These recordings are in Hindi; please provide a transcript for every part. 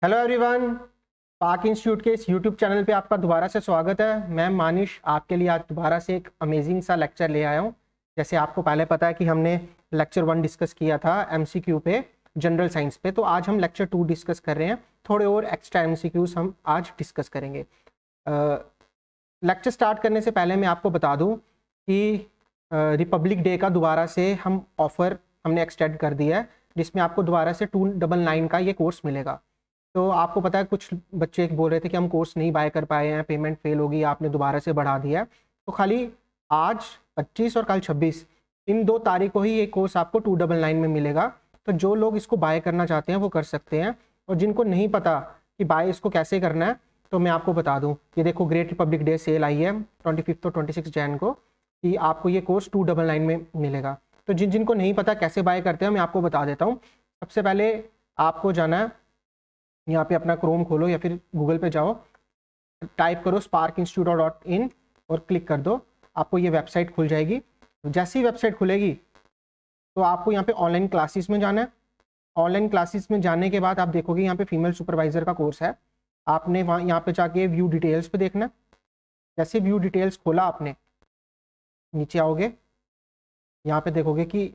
हेलो एवरीवन, पाक इंस्टीट्यूट के इस यूट्यूब चैनल पे आपका दोबारा से स्वागत है। मैं मानिश आपके लिए आज दोबारा से एक अमेजिंग सा लेक्चर ले आया हूँ। जैसे आपको पहले पता है कि हमने लेक्चर 1 डिस्कस किया था एमसीक्यू पे, जनरल साइंस पे, तो आज हम लेक्चर 2 डिस्कस कर रहे हैं। थोड़े और एक्स्ट्रा एमसीक्यूज हम आज डिस्कस करेंगे। लेक्चर स्टार्ट करने से पहले मैं आपको बता दूँ कि रिपब्लिक डे का दोबारा से हम ऑफ़र हमने एक्सटेंड कर दिया है, जिसमें आपको दोबारा से 299 का ये कोर्स मिलेगा। तो आपको पता है कुछ बच्चे बोल रहे थे कि हम कोर्स नहीं बाय कर पाए हैं, पेमेंट फेल होगी, आपने दोबारा से बढ़ा दिया है। तो खाली आज 25 और कल 26 इन 2 तारीख को ही ये कोर्स आपको 299 में मिलेगा। तो जो लोग इसको बाय करना चाहते हैं वो कर सकते हैं, और जिनको नहीं पता कि बाय इसको कैसे करना है तो मैं आपको बता दूं। ये देखो, ग्रेट रिपब्लिक डे सेल आई है 25 और 26 जैन को, कि आपको ये कोर्स 299 में मिलेगा। तो जिनको नहीं पता कैसे बाय करते हैं मैं आपको बता देता हूँ। सबसे पहले आपको जाना है, यहाँ पे अपना क्रोम खोलो या फिर गूगल पे जाओ, टाइप करो sparkinstitute.in और क्लिक कर दो। आपको ये वेबसाइट खुल जाएगी। जैसी वेबसाइट खुलेगी तो आपको यहाँ पे ऑनलाइन क्लासेस में जाना है। ऑनलाइन क्लासेस में जाने के बाद आप देखोगे यहाँ पे फीमेल सुपरवाइजर का कोर्स है। आपने वहाँ यहाँ पे जाके व्यू डिटेल्स पे देखना। जैसे व्यू डिटेल्स खोला आपने, नीचे आओगे, यहाँ पे देखोगे कि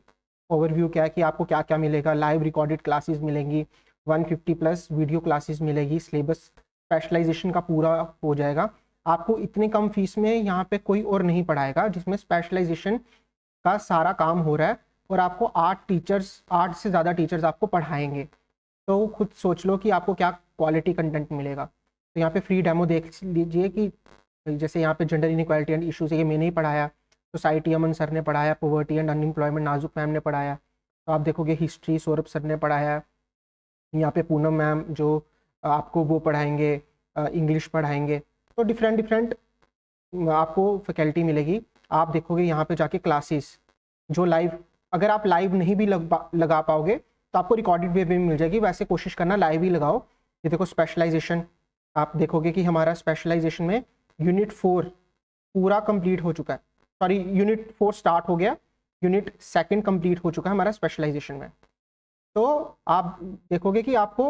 ओवरव्यू क्या है, कि आपको क्या क्या मिलेगा। लाइव रिकॉर्डेड क्लासेस मिलेंगी, 150 प्लस वीडियो क्लासेस मिलेगी, सिलेबस स्पेशलाइजेशन का पूरा हो जाएगा। आपको इतने कम फीस में यहाँ पे कोई और नहीं पढ़ाएगा, जिसमें स्पेशलाइजेशन का सारा काम हो रहा है, और आपको 8 से ज़्यादा टीचर्स आपको पढ़ाएंगे। तो खुद सोच लो कि आपको क्या क्वालिटी कंटेंट मिलेगा। तो यहाँ पे फ्री डेमो देख लीजिए कि जैसे यहाँ पे जेंडर इनइक्वालिटी एंड इशूज़ है, ये मैंने ही पढ़ाया। सोसाइटी अमन सर ने पढ़ाया, पॉवर्टी एंड अनएम्प्लॉयमेंट नाजुक मैम ने पढ़ाया। तो आप देखोगे हिस्ट्री सौरभ सर ने पढ़ाया। यहाँ पे पूनम मैम जो आपको वो पढ़ाएंगे, इंग्लिश पढ़ाएंगे। तो डिफरेंट आपको फैकल्टी मिलेगी। आप देखोगे यहाँ पे जाके क्लासेस जो लाइव, अगर आप लाइव नहीं भी लगा पाओगे तो आपको रिकॉर्डेड वे में मिल जाएगी। वैसे कोशिश करना लाइव ही लगाओ। ये देखो स्पेशलाइजेशन, आप देखोगे कि हमारा स्पेशलाइजेशन में यूनिट 4 पूरा कंप्लीट हो चुका है। सॉरी, यूनिट 4 स्टार्ट हो गया, यूनिट 2 कंप्लीट हो चुका है हमारा स्पेशलाइजेशन में। तो आप देखोगे कि आपको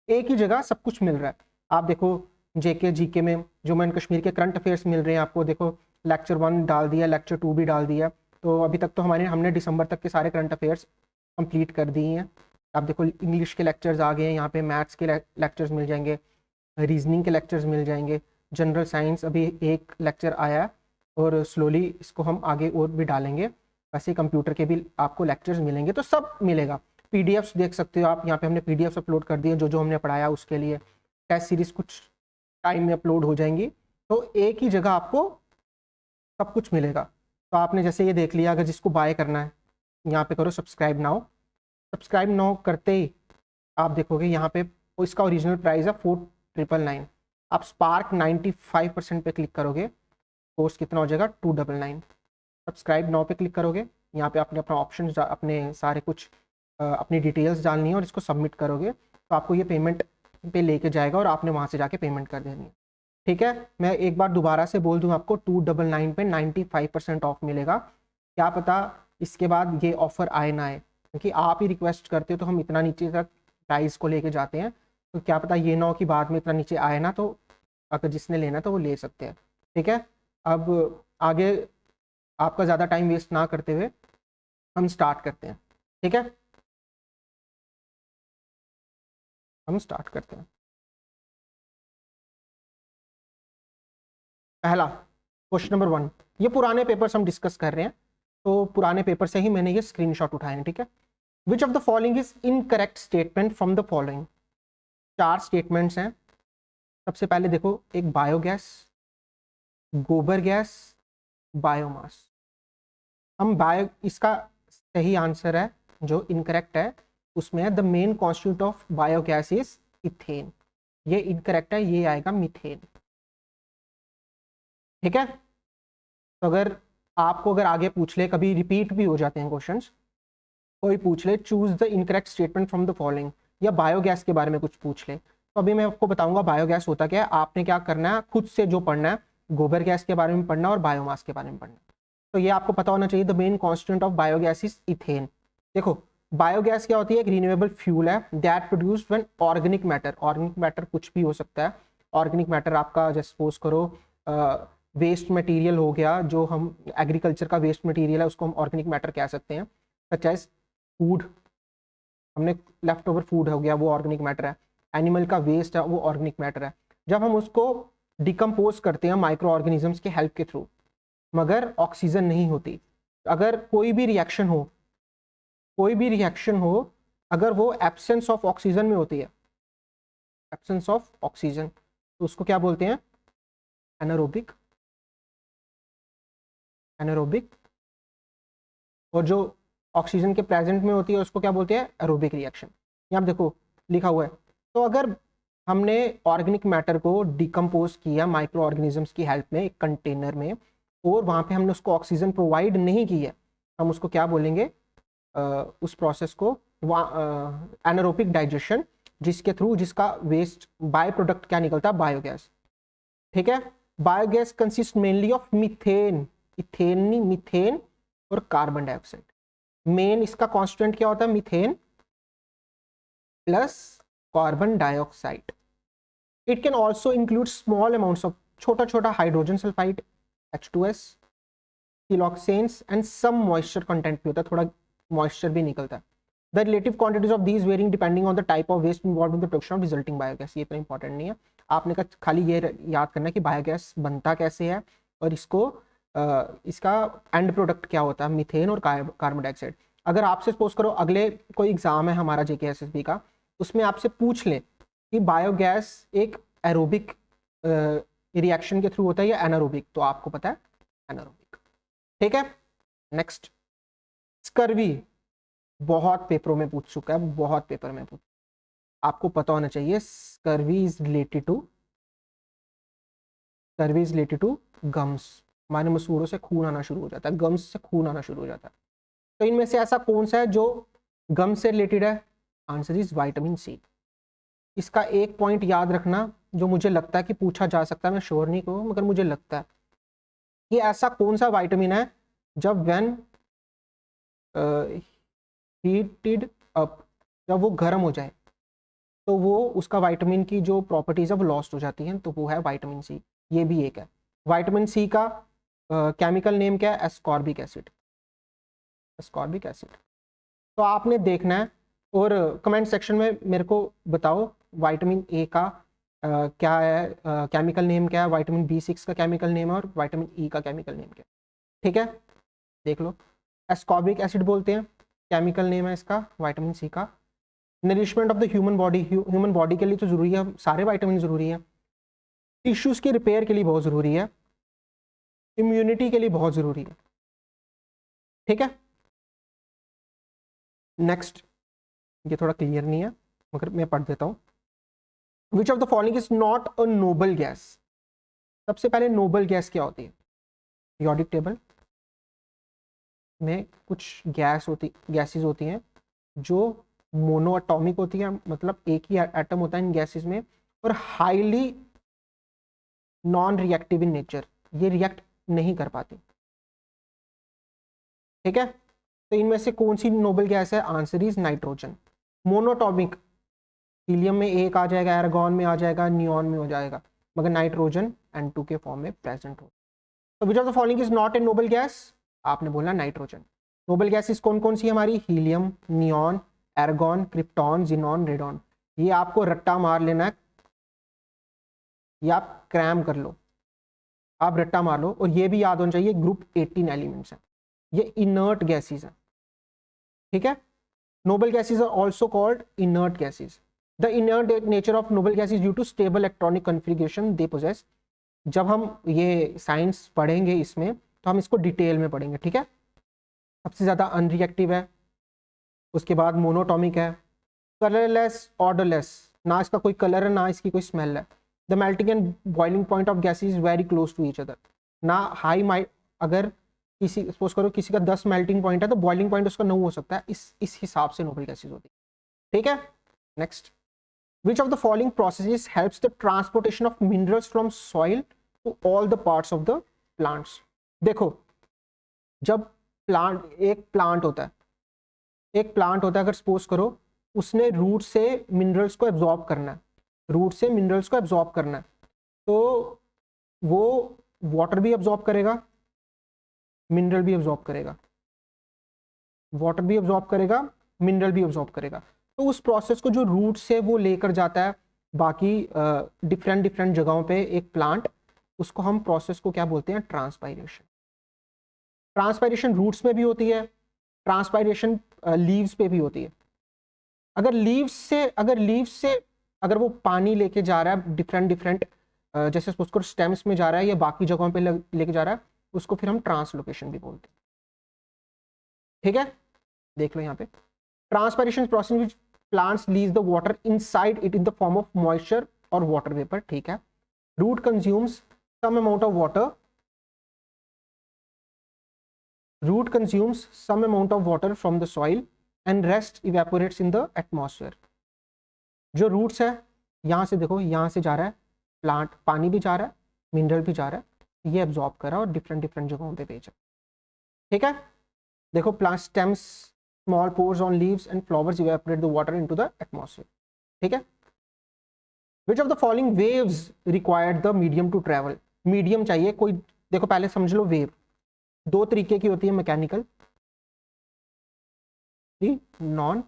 एक ही जगह सब कुछ मिल रहा है। आप देखो जेके जीके में जम्मू एंड कश्मीर के करंट अफेयर्स मिल रहे हैं आपको। देखो लेक्चर 1 डाल दिया, लेक्चर 2 भी डाल दिया। तो अभी तक तो हमने दिसंबर तक के सारे करंट अफेयर्स कंप्लीट कर दिए हैं। आप देखो इंग्लिश के लेक्चर्स आ गए हैं, यहाँ पे मैथ्स के लेक्चर्स मिल जाएंगे, रीजनिंग के लेक्चर्स मिल जाएंगे। जनरल साइंस अभी एक लेक्चर आया है और स्लोली इसको हम आगे और भी डालेंगे। वैसे कंप्यूटर के भी आपको लेक्चर्स मिलेंगे, तो सब मिलेगा। पीडीएफ्स देख सकते हो आप, यहाँ पे हमने पीडीएफ्स अपलोड कर दिए जो हमने पढ़ाया उसके लिए। टेस्ट सीरीज कुछ टाइम में अपलोड हो जाएंगी। तो एक ही जगह आपको सब कुछ मिलेगा। तो आपने जैसे ये देख लिया, अगर जिसको बाय करना है यहाँ पे करो सब्सक्राइब नाउ। सब्सक्राइब नाउ करते ही आप देखोगे यहाँ पे इसका ओरिजिनल प्राइस है 4,999। आप स्पार्क 95% पे क्लिक करोगे, कोर्स कितना हो जाएगा 299। सब्सक्राइब नाउ पे क्लिक करोगे, यहाँ पे आपने अपना ऑप्शन, अपने सारे कुछ अपनी डिटेल्स डालनी है और इसको सबमिट करोगे तो आपको ये पेमेंट पे लेके जाएगा और आपने वहाँ से जाके पेमेंट कर देनी है। ठीक है, मैं एक बार दोबारा से बोल दूँ, आपको 299 पे 95% ऑफ मिलेगा। क्या पता इसके बाद ये ऑफ़र आए ना आए, क्योंकि आप ही रिक्वेस्ट करते हो तो हम इतना नीचे तक प्राइस को लेके जाते हैं। तो क्या पता ये ना हो कि बाद में इतना नीचे आए ना, तो अगर जिसने लेना तो वो ले सकते हैं। ठीक है, अब आगे आपका ज़्यादा टाइम वेस्ट ना करते हुए हम स्टार्ट करते हैं। ठीक है, हम स्टार्ट करते हैं। पहला क्वेश्चन नंबर 1, ये पुराने पेपर्स हम डिस्कस कर रहे हैं, तो पुराने पेपर से ही मैंने ये स्क्रीनशॉट उठाए हैं। ठीक है, which of the following is incorrect statement from the following. 4 statements हैं। सबसे पहले देखो, एक बायोगैस, गोबर गैस, बायोमास। इसका सही आंसर है जो इनकरेक्ट है उसमें है the main constitute of biogas is ethane. ये इनकरेक्ट है, ये आएगा मीथेन। ठीक है, तो अगर आगे पूछ ले, कभी रिपीट भी हो जाते हैं क्वेश्चंस, कोई पूछ ले choose the incorrect statement from the following, या बायोगैस के बारे में कुछ पूछ ले, तो अभी मैं आपको बताऊंगा बायोगैस होता क्या है। आपने क्या करना है, खुद से जो पढ़ना है, गोबर गैस के बारे में पढ़ना और बायोमास के बारे में पढ़ना। तो ये आपको पता होना चाहिए, the main constituent of biogas is ethane. देखो बायोगैस क्या होती है? एक रिन्यूएबल फ्यूल है that produced when organic matter कुछ भी हो सकता है। ऑर्गेनिक मैटर आपका जैसे सपोज करो वेस्ट मटेरियल हो गया, जो हम एग्रीकल्चर का वेस्ट मटेरियल है उसको हम ऑर्गेनिक मैटर कह सकते हैं। सच एज फूड, हमने लेफ्ट ओवर फूड हो गया वो ऑर्गेनिक मैटर है। एनिमल का वेस्ट है वो ऑर्गेनिक मैटर है। जब हम उसको डिकम्पोज करते हैं माइक्रो ऑर्गेनिजम्स के हेल्प के थ्रू, मगर ऑक्सीजन नहीं होती। अगर कोई भी रिएक्शन हो अगर वो एब्सेंस ऑफ ऑक्सीजन में होती है, एब्सेंस ऑफ ऑक्सीजन, तो उसको क्या बोलते हैं? एनारोबिक। और जो ऑक्सीजन के प्रेजेंट में होती है उसको क्या बोलते हैं? Aerobic reaction. यहाँ देखो लिखा हुआ है। तो अगर हमने ऑर्गेनिक मैटर को डिकम्पोज किया माइक्रो ऑर्गेनिजम्स की हेल्प में एक कंटेनर में, और वहाँ पे हमने उसको ऑक्सीजन प्रोवाइड नहीं की है, हम उसको क्या बोलेंगे? उस प्रोसेस को एनारोबिक डाइजेशन, जिसके थ्रू जिसका वेस्ट बाय प्रोडक्ट क्या निकलता है? बायोगैस। ठीक है। Biogas consist mainly of methane, methane और कार्बन डाइऑक्साइड। मेन इसका कांस्टेंट क्या होता है? Methane plus carbon dioxide. It can also include small amounts of छोटा hydrogen sulphide H2S, siloxanes and some moisture content भी होता है, थोड़ा मॉइस्चर भी निकलता है। The relative quantities of these varying depending on the type of waste involved in the production of resulting biogas. ये इतना इंपॉर्टेंट नहीं है, आपने का खाली ये याद करना है कि बायोगैस बनता कैसे है और इसका एंड प्रोडक्ट क्या होता है? मीथेन और कार्बन डाइऑक्साइड। अगर आपसे सपोज करो अगले कोई एग्जाम है हमारा JKSSB का, उसमें आपसे पूछ ले कि बायोगैस एक एरोबिक रिएक्शन के थ्रू होता है या एनारोबिक, तो आपको पता है एनारोबिक। ठीक है। नेक्स्ट, स्कर्वी बहुत पेपरों में पूछ चुका है, बहुत पेपर में पूछ, आपको पता होना चाहिए। Scurvy is related to gums. हमारे मसूड़ों से खून आना शुरू हो जाता है, गम्स से खून आना शुरू हो जाता है। तो इनमें से ऐसा कौन सा है जो गम्स से रिलेटेड है? Answer is vitamin C. इसका एक पॉइंट याद रखना जो मुझे लगता है कि पूछा जा सकता है, मैं श्योर नहीं कहूँ मगर मुझे लगता है कि ऐसा कौन सा विटामिन है जब व्हेन हीटेड अप, जब वो गर्म हो जाए तो वो उसका विटामिन की जो प्रॉपर्टीज है वो लॉस्ट हो जाती हैं, तो वो है विटामिन सी। ये भी एक है। विटामिन सी का केमिकल नेम क्या है? Ascorbic acid. तो आपने देखना है और कमेंट सेक्शन में मेरे को बताओ विटामिन ए का क्या है केमिकल नेम, क्या है विटामिन B6 का केमिकल नेम है और विटामिन ई का केमिकल नेम क्या है। ठीक है, देख लो। एस्कॉर्बिक एसिड बोलते हैं, केमिकल नेम है इसका विटामिन सी का। Nourishment of the human body के लिए तो जरूरी है, सारे विटामिन जरूरी है। टिश्यूज के रिपेयर के लिए बहुत जरूरी है, इम्यूनिटी के लिए बहुत जरूरी है। ठीक है। नेक्स्ट, ये थोड़ा क्लियर नहीं है मगर मैं पढ़ देता हूँ। विच of the following is not a noble gas? सबसे पहले नोबल गैस क्या होती है? पीरियोडिक टेबल में कुछ गैसेस होती हैं जो मोनो एटॉमिक होती है, मतलब एक ही एटम होता है इन गैसेस में, और highly non reactive in nature, ये रिएक्ट नहीं कर पाती। ठीक है। तो इनमें से कौन सी नोबल गैस है? Answer is nitrogen. Monoatomic, helium में एक आ जाएगा, एर्गॉन में आ जाएगा, नियॉन में हो जाएगा, मगर नाइट्रोजन N2 के फॉर्म में प्रेजेंट हो। तो which of the following is not a noble gas? आपने बोला नाइट्रोजन। नोबल गैसेस कौन कौन सी हमारी? Helium, neon, argon, krypton, xenon, radon. ये आपको रट्टा मार लेना है, ये आप क्रैम कर लो, आप रट्टा मार लो। और ये भी याद होना चाहिए ग्रुप 18 एलिमेंट्स हैं, ये इनर्ट गैसेस हैं। ठीक है। Noble gases are also called inert gases. The inert nature of noble gases due to stable electronic configuration they possess. जब हम ये साइंस पढ़ेंगे इसमें तो हम इसको डिटेल में पढ़ेंगे। ठीक है। सबसे ज़्यादा अनरिएक्टिव है, उसके बाद मोनोटॉमिक है, कलरलेस, ऑर्डरलेस, ना इसका कोई कलर है ना इसकी कोई स्मेल है। The melting and boiling point of gases is very close to each other, ना हाई अगर किसी सपोज करो किसी का 10 मेल्टिंग पॉइंट है तो बॉइलिंग पॉइंट उसका 9 हो सकता है, इस हिसाब से नोबल गैसेस होती है। ठीक है। Next, which of the following processes helps the transportation of minerals from soil to all the parts of the plants? देखो, जब एक प्लांट होता है एक प्लांट होता है, अगर सपोज करो उसने रूट से मिनरल्स को एब्जॉर्ब करना है, रूट से मिनरल्स को एब्जॉर्ब करना है, तो वो वाटर भी एब्जॉर्ब करेगा, मिनरल भी एब्जॉर्ब करेगा, वाटर भी एब्जॉर्ब करेगा, मिनरल भी एब्जॉर्ब करेगा। तो उस प्रोसेस को जो रूट से वो लेकर जाता है बाकी डिफरेंट डिफरेंट जगहों पे एक प्लांट, उसको हम प्रोसेस को क्या बोलते हैं, ट्रांसपायरेशन। ट्रांसपायरेशन रूट्स में भी होती है, ट्रांसपायरेशन लीव्स पे भी होती है। अगर लीव्स से अगर वो पानी लेके जा रहा है डिफरेंट डिफरेंट, जैसे उसको स्टेम्स में जा रहा है या बाकी जगहों पे लेके जा रहा है, उसको फिर हम ट्रांसलोकेशन भी बोलते हैं। ठीक है, देख लो यहाँ पे, transpiration process which plants leaves the water inside it in the form of moisture और वाटर वेपर। ठीक है, root consumes some amount of water, root consumes some amount of water from the soil and rest evaporates in the atmosphere। जो रूट्स है, यहां से देखो, यहां से जा रहा है प्लांट, पानी भी जा रहा है, मिनरल भी जा रहा है, ये एब्जॉर्ब कर रहा है और डिफरेंट डिफरेंट जगहों पे भेजा। ठीक है, देखो plant stems small pores on leaves and flowers evaporate the water into the atmosphere. ठीक है, which of the following waves required the medium to travel. Medium चाहिए कोई, देखो पहले समझ लो, वेव दो तरीके की होती है, मैकेनिकल, नॉन।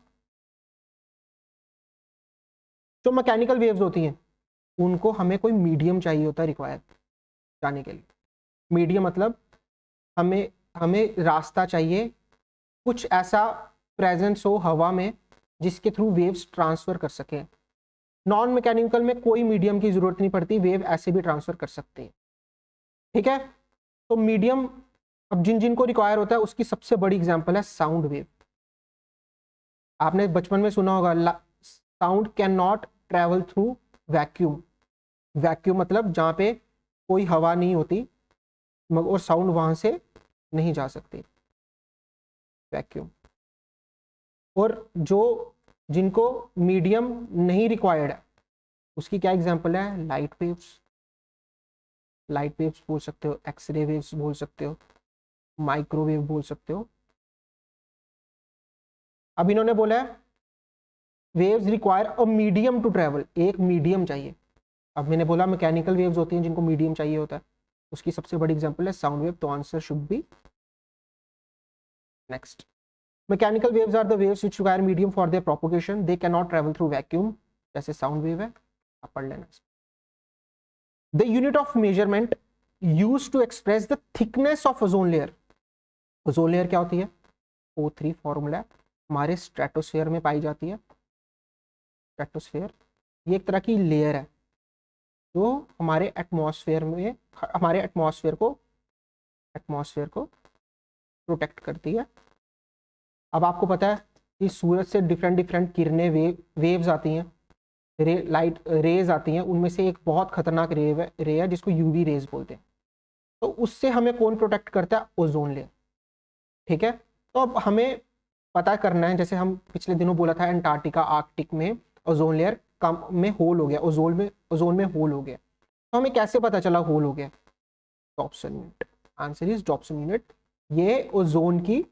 जो मैकेनिकल वेव्स होती हैं उनको हमें कोई मीडियम चाहिए होता है रिक्वायर जाने के लिए। मीडियम मतलब हमें हमें रास्ता चाहिए, कुछ ऐसा प्रेजेंस हो हवा में जिसके थ्रू वेव्स ट्रांसफर कर सके। नॉन मैकेनिकल में कोई मीडियम की जरूरत नहीं पड़ती, वेव ऐसे भी ट्रांसफर कर सकती है। ठीक है, तो मीडियम अब जिन जिन को रिक्वायर होता है उसकी सबसे बड़ी एग्जांपल है साउंड वेव। आपने बचपन में सुना होगा, sound can not travel through vacuum. Vacuum मतलब जहाँ पे कोई हवा नहीं होती और साउंड वहां से नहीं जा सकती, वैक्यूम। और जो जिनको मीडियम नहीं रिक्वायर्ड है उसकी क्या एग्जांपल है, लाइट वेव्स। लाइट वेव्स बोल सकते हो, एक्सरे वेव्स बोल सकते हो, माइक्रोवेव बोल सकते हो। अब इन्होंने बोला है waves require a medium to travel, एक मीडियम चाहिए। अब मैंने बोला मैकेनिकल वेव्स होती हैं जिनको मीडियम चाहिए होता है, उसकी सबसे बड़ी एग्जांपल है साउंड वेव, तो answer should be next. Mechanical waves are the waves which require medium for their propagation, they can not travel through vacuum, जैसे साउंड वेव है, आप पढ़ लेना। The unit of measurement used to express the thickness of ozone layer. Ozone layer क्या होती है, O3 फॉर्मूला हमारे स्ट्रेटोस्फेयर में पाई जाती है। स्ट्रेटोस्फेयर ये एक तरह की लेयर है जो हमारे एटमॉस्फेयर में, हमारे एटमॉस्फेयर को प्रोटेक्ट करती है। अब आपको पता है कि सूरज से डिफरेंट डिफरेंट किरणें, वेव्स आती हैं, लाइट रेज आती हैं, उनमें से एक बहुत खतरनाक रे है जिसको यूवी रेज बोलते हैं। तो उससे हमें कौन प्रोटेक्ट करता है, ओजोन लेयर। ठीक है, तो अब हमें पता करना है, जैसे हम पिछले दिनों बोला था अंटार्कटिका आर्कटिक में ओजोन लेयर कम में होल हो गया, ओजोन में होल हो गया। तो हमें कैसे पता चला होल हो गया, Dobson unit. Answer is Dobson unit. ये ओजोन की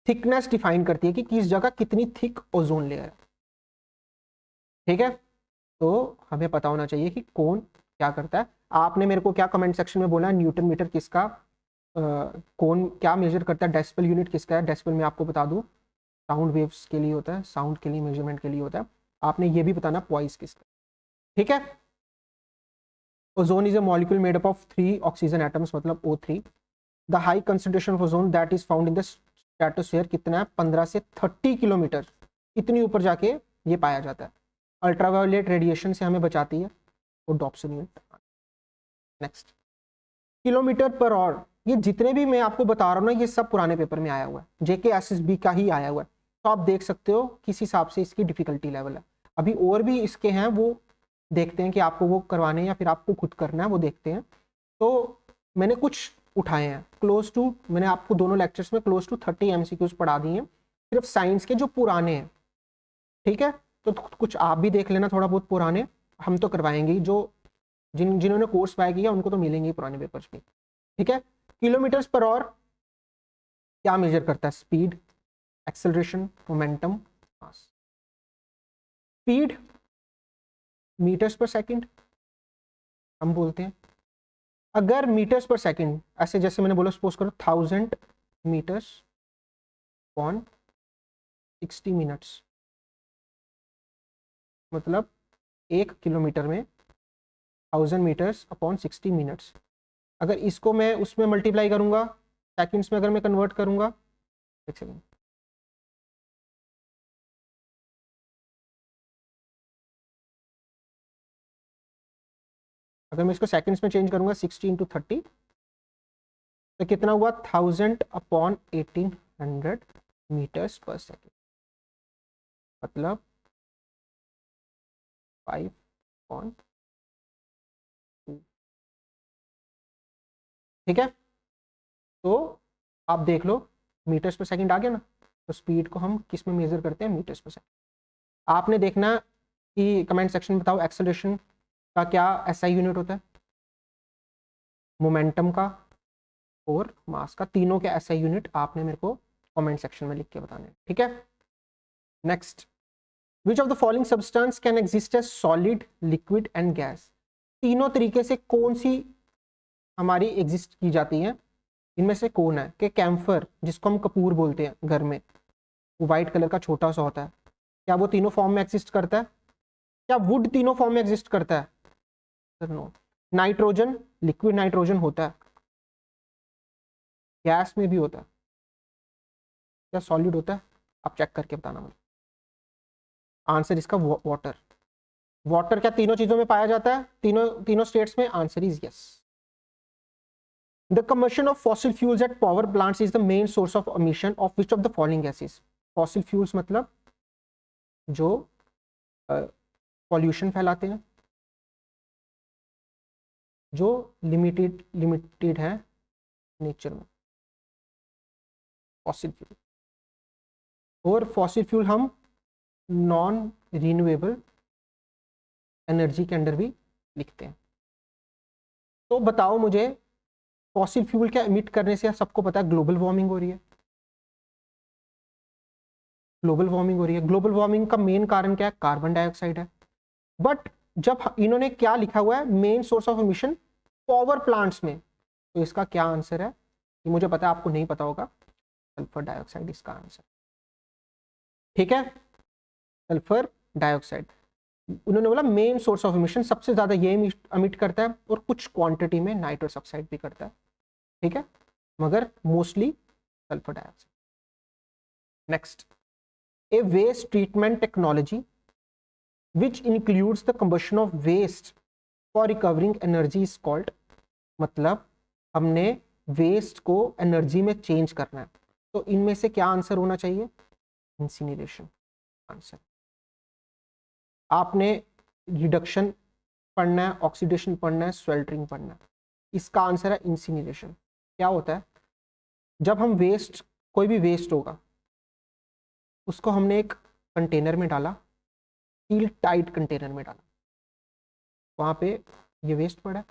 थिकनेस डिफाइन करती है कि किस जगह कितनी थिक ओजोन लेयर है। ठीक है, तो हमें पता होना चाहिए कि कौन क्या करता है। आपने मेरे को क्या कमेंट सेक्शन में बोला, न्यूटन मीटर किसका, कौन क्या मेजर करता है, डेसिबल यूनिट किसका है। डेसिबल में आपको बता दूं साउंड वेव्स के लिए होता है, साउंड के लिए मेजरमेंट के लिए होता है। आपने ये भी बताना पॉइस किसका। ठीक है, ozone is a molecule made up of 3 oxygen atoms, मतलब O3। The high concentration of ozone that is found in the stratosphere कितना है, 15 से 30 किलोमीटर, इतनी ऊपर जाके ये पाया जाता है। अल्ट्रावायोलेट रेडिएशन से हमें बचाती है, वो Dobson unit. Next, kilometre per hour, ये जितने भी मैं आपको बता रहा हूँ ना, ये सब पुराने पेपर में आया हुआ है, JKSSB का ही आया हुआ है। तो आप देख सकते हो किस हिसाब से इसकी डिफिकल्टी लेवल है। अभी और भी इसके हैं, वो देखते हैं कि आपको वो करवाने हैं या फिर आपको खुद करना है, वो देखते हैं। तो मैंने कुछ उठाए हैं क्लोज टू, मैंने आपको दोनों लेक्चर्स में क्लोज टू 30 MCQs पढ़ा दिए हैं, सिर्फ साइंस के जो पुराने हैं। ठीक है, तो कुछ आप भी देख लेना थोड़ा बहुत पुराने, हम तो करवाएंगे, जो जिन्होंने कोर्स बाय किया उनको तो मिलेंगे पुराने पेपर्स भी। ठीक है, किलोमीटर्स पर आवर क्या मेजर करता है, स्पीड। एक्सेलरेशन, मोमेंटम, मास। स्पीड मीटर्स पर सेकंड हम बोलते हैं। अगर मीटर्स पर सेकंड ऐसे जैसे मैंने बोला, सपोज करो 1000 मीटर्स ऑन 60 मिनट्स, मतलब 1 किलोमीटर में 1000 मीटर्स अपॉन 60 मिनट्स। अगर इसको मैं उसमें मल्टीप्लाई करूंगा सेकंड्स में, अगर मैं कन्वर्ट करूंगा, एक सेकंड, अगर मैं इसको सेकंड्स में चेंज करूंगा 60 इंटू 30 तो कितना हुआ 1000 अपॉन 1800 मीटर्स पर सेकेंड, मतलब 5.2। ठीक है, तो आप देख लो मीटर्स पर सेकंड आ गया ना। तो स्पीड को हम किस में मेजर करते हैं, मीटर्स पर सेकंड। आपने देखना कि कमेंट सेक्शन में बताओ एक्सेलरेशन का क्या एसआई यूनिट होता है, मोमेंटम का और मास का, तीनों के एसआई यूनिट आपने मेरे को कमेंट सेक्शन में लिख के बताने हैं। ठीक है, next, which of the following substance can exist as solid, liquid and gas. तीनों तरीके से कौन सी हमारी एग्जिस्ट की जाती है, इनमें से कौन है कि कैम्फर, जिसको हम कपूर बोलते हैं घर में, वो व्हाइट कलर का छोटा सा होता है, क्या वो तीनों फॉर्म में एग्जिस्ट करता है? क्या वुड तीनों फॉर्म में एग्जिस्ट करता है? Sir no. Nitrogen, liquid nitrogen होता है, गैस में भी होता है, क्या सॉलिड होता है? आप चेक करके बताना मुझे। आंसर इसका वाटर। वाटर क्या तीनों चीजों में पाया जाता है, तीनों स्टेट्स में? Answer is yes. The combustion of fossil fuels at power plants is the main source of emission of which of the following gases? Fossil fuels मतलब जो पॉल्यूशन फैलाते हैं, जो लिमिटेड है नेचर में, फॉसिल फ्यूल। और फॉसिल फ्यूल हम नॉन रिन्यूएबल एनर्जी के अंडर भी लिखते हैं। तो बताओ मुझे, फॉसिल फ्यूल क्या इमिट करने से सबको पता है ग्लोबल वार्मिंग हो रही है, ग्लोबल वार्मिंग हो रही है। ग्लोबल वार्मिंग का मेन कारण क्या है? कार्बन डाइऑक्साइड है। बट जब इन्होंने क्या लिखा हुआ है, main source of emission power plants में, तो इसका क्या आंसर है? ये मुझे पता है, आपको नहीं पता होगा, सल्फर डाइऑक्साइड इसका आंसर। ठीक है, सल्फर डाइऑक्साइड उन्होंने बोला मेन सोर्स ऑफ एमिशन, सबसे ज्यादा ये एमिट करता है और कुछ क्वांटिटी में नाइट्रस ऑक्साइड भी करता है। ठीक है, मगर mostly sulphur dioxide. Next, a waste treatment technology which includes the combustion of waste for recovering energy is called, मतलब हमने वेस्ट को एनर्जी में चेंज करना है, तो इनमें से क्या आंसर होना चाहिए? Incineration answer. आपने रिडक्शन पढ़ना है, ऑक्सीडेशन पढ़ना है, स्वेल्टरिंग पढ़ना है, इसका आंसर है इंसिनरेशन। क्या होता है, जब हम वेस्ट, कोई भी वेस्ट होगा, उसको हमने एक कंटेनर में डाला, सील टाइट कंटेनर में डाला, वहाँ पे ये वेस्ट पड़ा है,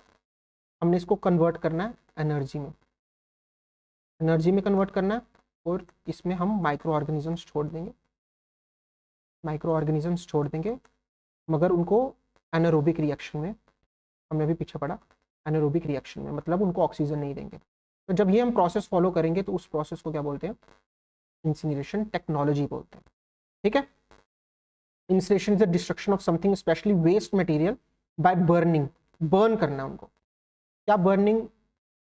हमने इसको कन्वर्ट करना है एनर्जी में, एनर्जी में कन्वर्ट करना है, और इसमें हम माइक्रो ऑर्गेनिजम्स छोड़ देंगे, माइक्रो ऑर्गेनिजम्स छोड़ देंगे, मगर उनको एनारोबिक रिएक्शन में, हमने भी पीछे पढ़ा, एनारोबिक रिएक्शन में मतलब उनको ऑक्सीजन नहीं देंगे। तो जब ये हम प्रोसेस फॉलो करेंगे तो उस प्रोसेस को क्या बोलते हैं? इंसिनरेशन टेक्नोलॉजी बोलते हैं। ठीक है, incineration is the destruction of something specially waste material by burning, burn करना उनको। क्या बर्निंग?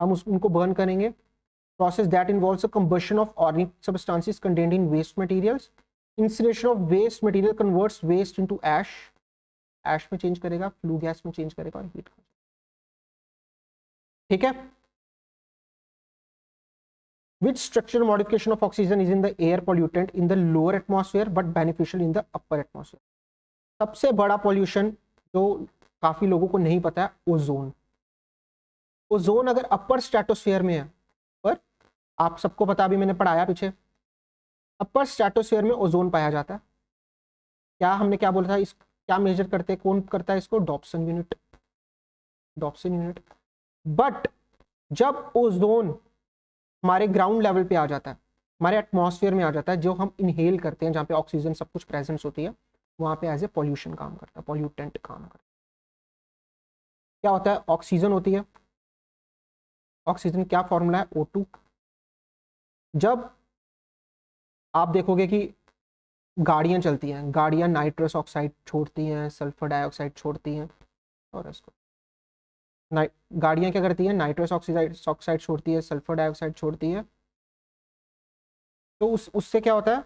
हम उनको बर्न करेंगे, process that involves a combustion of organic substances contained in waste materials. Incineration of waste material converts waste into ash, ash में चेंज करेगा, फ्लू गैस में चेंज करेगा और हीट। ठीक है, which structural modification of oxygen is in the air pollutant in the lower atmosphere but beneficial in the upper atmosphere? सबसे बड़ा पॉल्यूशन जो काफी लोगों को नहीं पता है, ओजोन। ओजोन अगर अपर स्ट्रेटोस्फेयर में है, पर आप सबको पता, अभी मैंने पढ़ाया पीछे, अपर स्ट्रेटोस्फेयर में ओजोन पाया जाता है। क्या हमने क्या बोला था, इस क्या मेजर करते हैं, कौन करता है इसको? Dobson unit, Dobson unit. But जब ओजोन हमारे ग्राउंड लेवल पे आ जाता है, हमारे एटमॉस्फेयर में आ जाता है, जो हम इनहेल करते हैं, जहाँ पे ऑक्सीजन सब कुछ प्रेजेंस होती है, वहाँ पे एज ए पॉल्यूशन काम करता है, पॉल्यूटेंट काम करता है। क्या होता है? ऑक्सीजन होती है। ऑक्सीजन क्या फॉर्मूला है? O2। जब आप देखोगे कि गाड़ियां चलती हैं, गाड़ियां नाइट्रस ऑक्साइड छोड़ती हैं, सल्फर डाइऑक्साइड छोड़ती हैं, और इसको गाड़ियां क्या करती हैं? नाइट्रस ऑक्साइड छोड़ती है, सल्फर डाइऑक्साइड छोड़ती है। तो उससे क्या होता है?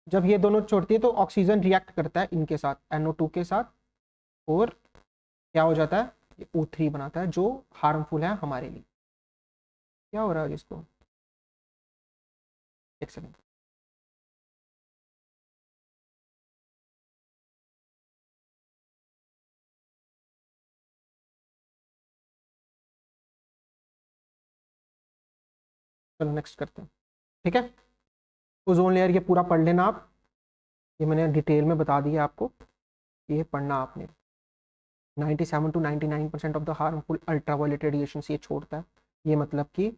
जब ये दोनों छोड़ती है तो ऑक्सीजन रिएक्ट करता है इनके साथ, NO2 के साथ, और क्या हो जाता है? ये O3 बनाता है, जो हार्मफुल है हमारे लिए। क्या हो रहा है इसको? एक सेकंड। चलो नेक्स्ट करते हैं, ठीक है। ओजोन लेयर ये पूरा पढ़ लेना आप, ये मैंने डिटेल में बता दिया आपको, ये पढ़ना आपने। 97 to 99% of the harmful ultraviolet radiation ये छोड़ता है, ये मतलब कि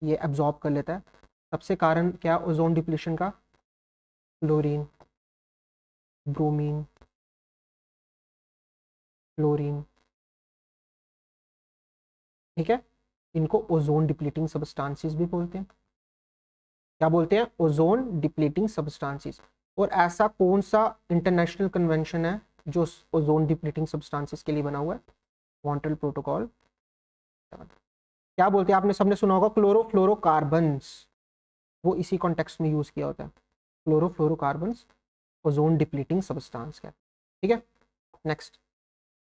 ये एब्जॉर्ब कर लेता है। सबसे कारण क्या ओजोन डिप्लीशन का? क्लोरीन, ब्रोमीन, फ्लोरीन, ठीक है। इनको ओजोन डिप्लीटिंग सब्सटेंसेस भी बोलते हैं। क्या बोलते हैं? Ozone depleting substances. और ऐसा कौन सा इंटरनेशनल कन्वेंशन है जो ओजोन डिप्लीटिंग सब्सटेंसेस के लिए बना हुआ है? Montreal protocol. क्या बोलते हैं? आपने सबने सुना होगा क्लोरोफ्लोरोकार्बन्स, वो इसी कॉन्टेक्स्ट में यूज किया होता है। क्लोरोफ्लोरोकार्बन्स ओजोन डिप्लीटिंग सब्सटेंस है, ठीक है। Next,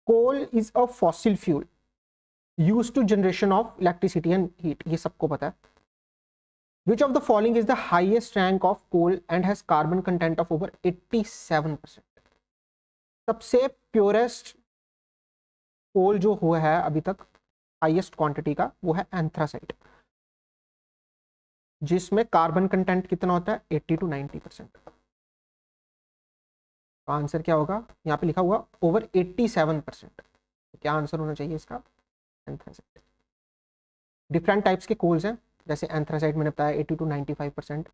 coal is a fossil fuel used to generation of electricity and heat, ये सबको पता है। Which of the following is the highest rank of coal and has carbon content of over 87%? सबसे प्योरेस्ट कोल जो हुआ है अभी तक हाईएस्ट क्वांटिटी का, वो है एंथ्रासाइट, जिसमें कार्बन कंटेंट कितना होता है? 80 to 90%। तो आंसर क्या होगा? यहाँ पे लिखा हुआ ओवर 87%। क्या आंसर होना चाहिए इसका? एंथ्रासाइट। डिफरेंट टाइप्स के कोल्स हैं, जैसे एंथ्रासाइट मैंने बताया 80 to 95%।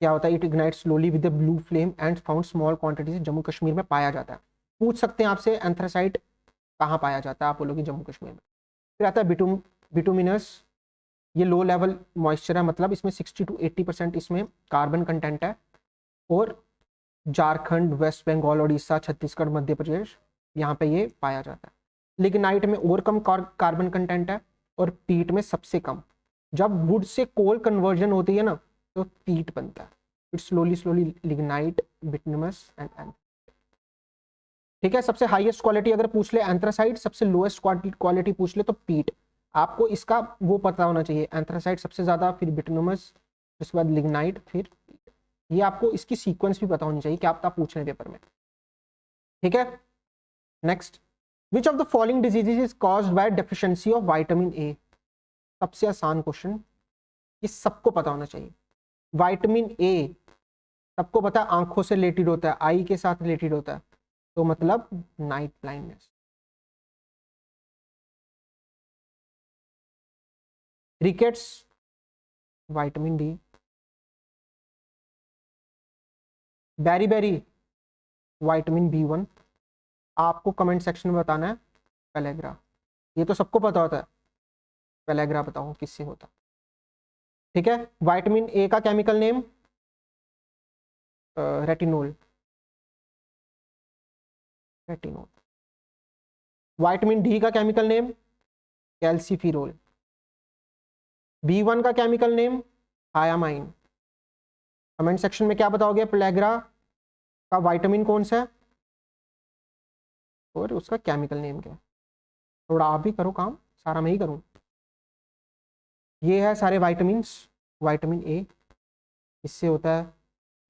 क्या होता है? It ignite slowly with the blue flame and found small quantities, Jammu Kashmir में पाया जाता है। पूछ सकते हैं आपसे एंथ्रासाइट कहाँ पाया जाता है, आप बोलोगे जम्मू कश्मीर में। फिर आता है बिटुमिनस, ये लो लेवल मॉइस्चर है, मतलब इसमें 60 to 80% इसमें कार्बन कंटेंट है। और झारखंड, वेस्ट बंगाल, उड़ीसा, छत्तीसगढ़, मध्य प्रदेश, यहाँ पे ये पाया जाता है। लिग्नाइट में और कम कार्बन कंटेंट है, और पीट में सबसे कम। जब वुड से कोल कन्वर्जन होती है ना, तो पीट बनता है। It slowly lignite, bituminous and, ठीक है। सबसे हाईएस्ट क्वालिटी अगर पूछ ले एंथ्रासाइट, सबसे लोएस्ट क्वालिटी पूछ ले तो पीट। आपको इसका वो पता होना चाहिए, एंथ्रासाइट सबसे ज्यादा, फिर बिटुमिनस, उसके बाद लिग्नाइट, फिर ये आपको इसकी सीक्वेंस भी पता होनी चाहिए, क्या आप पूछ रहे हैं पेपर में, ठीक है। Next, which of the following diseases is caused by deficiency of vitamin A? सबसे आसान क्वेश्चन, ये सबको पता होना चाहिए। विटामिन ए सबको पता है आंखों से रिलेटेड होता है, आई के साथ रिलेटेड होता है, तो मतलब night blindness. Rickets, vitamin D. बेरी विटामिन B1। आपको कमेंट सेक्शन में बताना है पेलेग्रा, ये तो सबको पता होता है, पेलेग्रा बताओ किससे होता, ठीक है। विटामिन ए का chemical name retinol. Vitamin D का केमिकल नेम कैल्सीफिरोल। B1 का chemical name thiamine. Comment section में क्या बताओगे? पेलेग्रा का विटामिन कौन सा है और उसका केमिकल नेम क्या है? थोड़ा आप भी करो काम, सारा मैं ही करूं। ये है सारे विटामिन। विटामिन ए, इससे होता है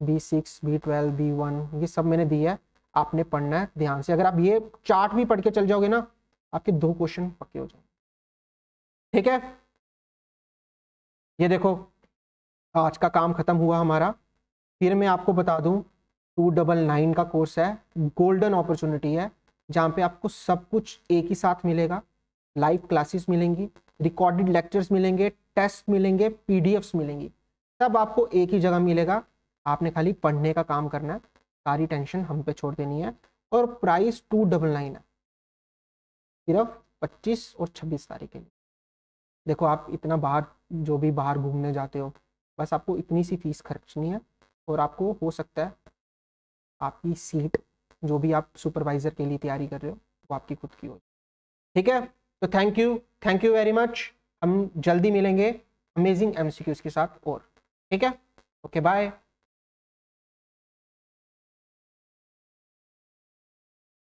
B6, B12, B1, ये सब मैंने दिया है, आपने पढ़ना है ध्यान से। अगर आप ये चार्ट भी पढ़ के चल जाओगे ना, आपके 2 क्वेश्चन पक्के हो जाएंगे, ठीक है। ये देखो, आज का काम खत्म हुआ हमारा। फिर मैं आपको बता दूं, 299 का कोर्स है, गोल्डन अपॉर्चुनिटी है, जहाँ पे आपको सब कुछ एक ही साथ मिलेगा। लाइव क्लासेस मिलेंगी, रिकॉर्डेड लेक्चर्स मिलेंगे, टेस्ट मिलेंगे, PDFs मिलेंगी। सब आपको एक ही जगह मिलेगा, आपने खाली पढ़ने का काम करना है, सारी टेंशन हम पे छोड़ देनी है। और प्राइस 299 है सिर्फ 25 और 26 तारीख के लिए। देखो आप इतना बाहर, जो भी बाहर घूमने जाते हो, बस आपको इतनी सी फीस खर्चनी है और आपको हो सकता है आपकी सीट, जो भी आप सुपरवाइजर के लिए तैयारी कर रहे हो, वो आपकी खुद की हो। ठीक है, तो थैंक यू वेरी मच। हम जल्दी मिलेंगे अमेजिंग एमसीक्यूज के साथ और, ठीक है, ओके बाय।